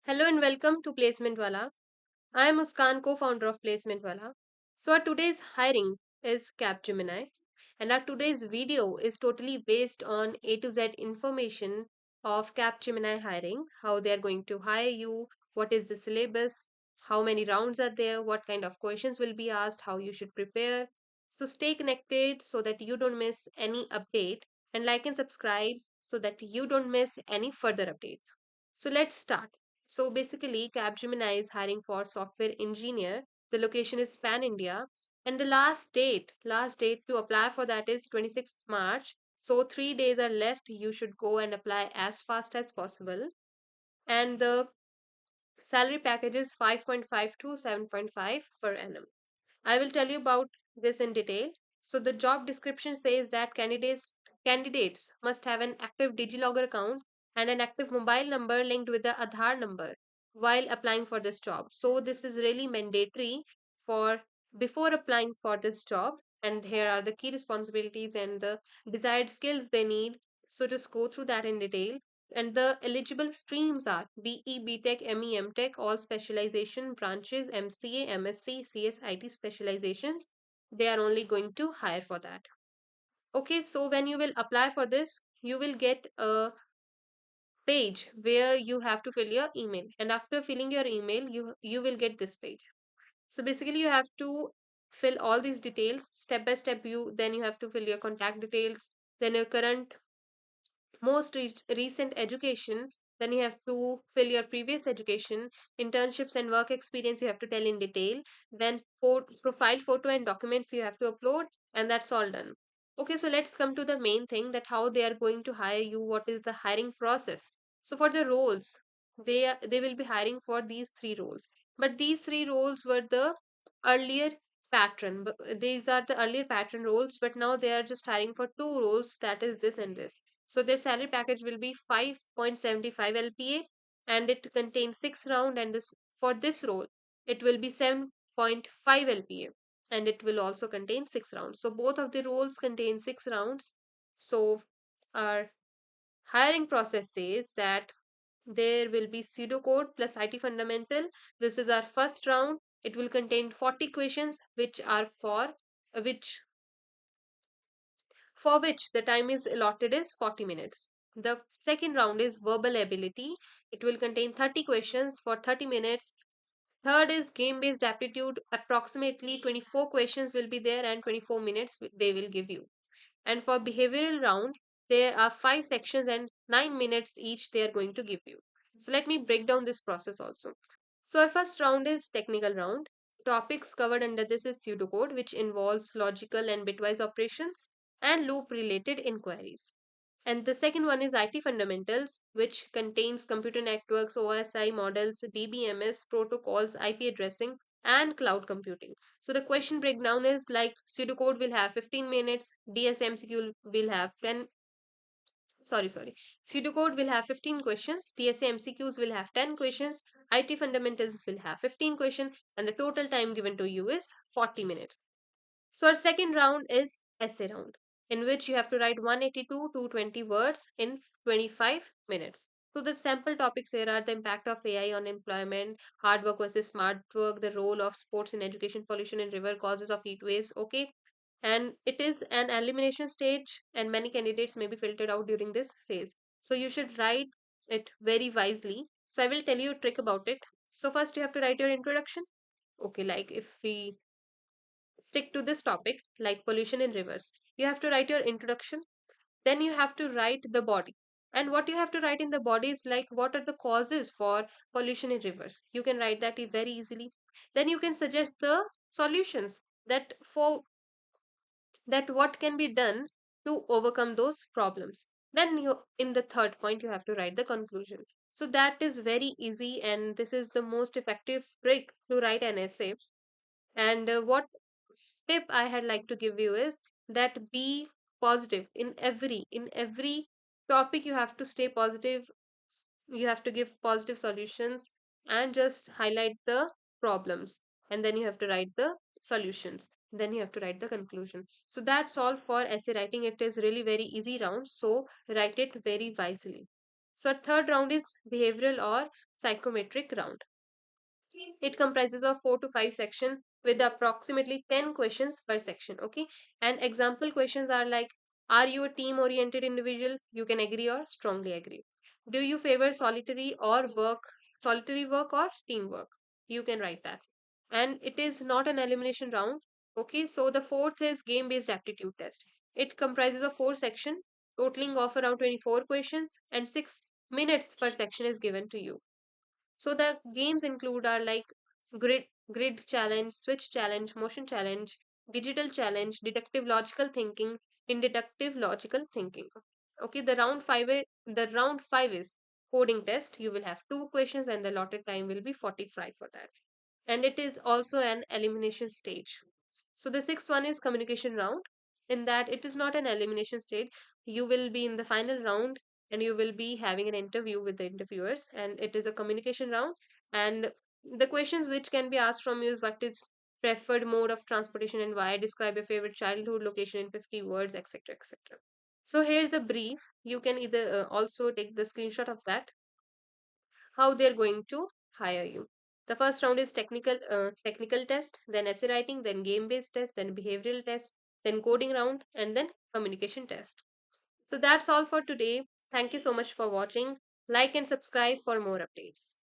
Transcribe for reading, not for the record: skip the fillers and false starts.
Hello and welcome to Placement Wala. I am Muskan, co-founder of Placement Wala. So our today's hiring is Capgemini, and our today's video is totally based on A to Z information of Capgemini hiring, how they are going to hire you, what is the syllabus, how many rounds are there, what kind of questions will be asked, how you should prepare. So stay connected so that you don't miss any update, and like and subscribe so that you don't miss any further updates. So let's start. So basically, Capgemini is hiring for software engineer. The location is pan India, and the last date to apply for that is 26th March. So 3 days are left. You should go and apply as fast as possible. And the salary package is 5.5 to 7.5 per annum. I will tell you about this in detail. So the job description says that candidates must have an active DigiLogger account and an active mobile number linked with the Aadhaar number while applying for this job. So this is really mandatory for before applying for this job. And here are the key responsibilities and the desired skills they need. So just go through that in detail. And the eligible streams are BE, BTECH, ME, MTech, all specialization branches, MCA, MSc, CS, IT specializations. They are only going to hire for that. Okay, so when you will apply for this, you will get a page where you have to fill your email. And after filling your email, you will get this page. So basically, you have to fill all these details step by step. You have to fill your contact details, then your current recent education, then you have to fill your previous education, internships and work experience you have to tell in detail, then profile photo and documents you have to upload, and that's all done. Okay, so let's come to the main thing, that how they are going to hire you, what is the hiring process. So for the roles, they will be hiring for these three roles, but these three roles were the earlier these are the earlier pattern roles, but now they are just hiring for two roles, that is this and this. So their salary package will be 5.75 LPA, and it contains 6 round, and this for this role it will be 7.5 LPA, and it will also contain 6 rounds. So both of the roles contain 6 rounds. So our hiring process says that there will be pseudocode plus IT fundamental. This is our first round. It will contain 40 questions which for which the time is allotted is 40 minutes. The second round is verbal ability. It will contain 30 questions for 30 minutes. Third is game based aptitude. Approximately 24 questions will be there, and 24 minutes they will give you. And for behavioral round, there are 5 sections and 9 minutes each they are going to give you. So let me break down this process also. So our first round is technical round. Topics covered under this is pseudocode, which involves logical and bitwise operations and loop related inquiries. And the second one is IT fundamentals, which contains computer networks, OSI models, DBMS, protocols, IP addressing, and cloud computing. So the question breakdown is like pseudocode will have 15 minutes, DSMCQ will have 10. Sorry. Pseudocode will have 15 questions, TSA MCQs will have 10 questions, IT fundamentals will have 15 questions, and the total time given to you is 40 minutes. So our second round is essay round, in which you have to write 182 to 220 words in 25 minutes. So the sample topics here are the impact of AI on employment, hard work versus smart work, the role of sports in education, pollution in river, causes of heat waves. Okay, and it is an elimination stage, and many candidates may be filtered out during this phase. So you should write it very wisely. So I will tell you a trick about it. So first you have to write your introduction. Okay, like if we stick to this topic, like pollution in rivers, you have to write your introduction, then you have to write the body. And what you have to write in the body is like what are the causes for pollution in rivers. You can write that very easily. Then you can suggest the solutions, that for that what can be done to overcome those problems. Then you in the third point you have to write the conclusion. So that is very easy, and this is the most effective trick to write an essay. And what tip I had like to give you is that be positive in every topic. You have to stay positive. You have to give positive solutions and just highlight the problems, and then you have to write the solutions, then you have to write the conclusion. So that's all for essay writing. It is really very easy round, so write it very wisely. So third round is behavioral or psychometric round. It comprises of 4 to 5 sections with approximately 10 questions per section. Okay. And example questions are like, are you a team oriented individual? You can agree or strongly agree. Do you favor solitary work or teamwork? You can write that. And it is not an elimination round. Okay. So the fourth is game based aptitude test. It comprises of 4 sections, totaling of around 24 questions, and 6 minutes per section is given to you. So the games include are like grid challenge, switch challenge, motion challenge, digital challenge, deductive logical thinking, inductive logical thinking. Okay, the round 5 is coding test. You will have 2 questions and the allotted time will be 45 for that. And it is also an elimination stage. So the sixth one is communication round. In that it is not an elimination stage. You will be in the final round and you will be having an interview with the interviewers, and it is a communication round. And the questions which can be asked from you is, what is preferred mode of transportation and why? Describe your favorite childhood location in 50 words, etc. etc. So here's a brief. You can either also take the screenshot of that, how they're going to hire you. The first round is technical test, then essay writing, then game based test, then behavioral test, then coding round, and then communication test. So that's all for today. Thank you so much for watching. Like and subscribe for more updates.